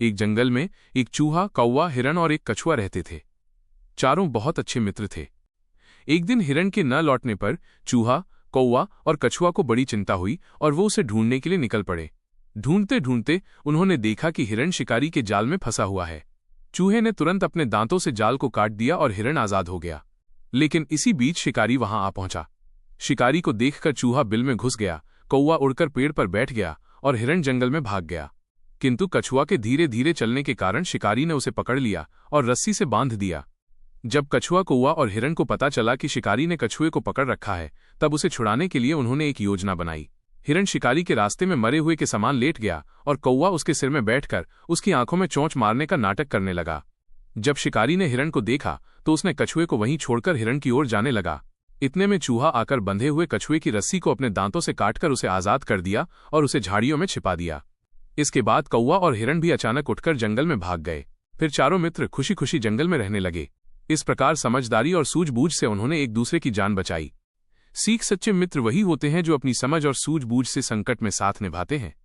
एक जंगल में एक चूहा, कौवा, हिरण और एक कछुआ रहते थे। चारों बहुत अच्छे मित्र थे। एक दिन हिरण के न लौटने पर चूहा, कौवा और कछुआ को बड़ी चिंता हुई और वो उसे ढूंढने के लिए निकल पड़े। ढूंढते ढूंढते उन्होंने देखा कि हिरण शिकारी के जाल में फंसा हुआ है। चूहे ने तुरंत अपने दांतों से जाल को काट दिया और हिरण आजाद हो गया। लेकिन इसी बीच शिकारी वहां आ पहुंचा। शिकारी को देखकर चूहा बिल में घुस गया, कौवा उड़कर पेड़ पर बैठ गया और हिरण जंगल में भाग गया। किंतु कछुआ के धीरे धीरे चलने के कारण शिकारी ने उसे पकड़ लिया और रस्सी से बांध दिया। जब कछुआ, कौवा और हिरण को पता चला कि शिकारी ने कछुए को पकड़ रखा है, तब उसे छुड़ाने के लिए उन्होंने एक योजना बनाई। हिरण शिकारी के रास्ते में मरे हुए के समान लेट गया और कौवा उसके सिर में बैठकर उसकी आंखों में चोंच मारने का नाटक करने लगा। जब शिकारी ने हिरण को देखा तो उसने कछुए को वहीं छोड़कर हिरण की ओर जाने लगा। इतने में चूहा आकर बंधे हुए कछुए की रस्सी को अपने दांतों से काटकर उसे आजाद कर दिया और उसे झाड़ियों में छिपा दिया। इसके बाद कौवा और हिरण भी अचानक उठकर जंगल में भाग गए। फिर चारों मित्र खुशी खुशी जंगल में रहने लगे। इस प्रकार समझदारी और सूझबूझ से उन्होंने एक दूसरे की जान बचाई। सीख: सच्चे मित्र वही होते हैं जो अपनी समझ और सूझबूझ से संकट में साथ निभाते हैं।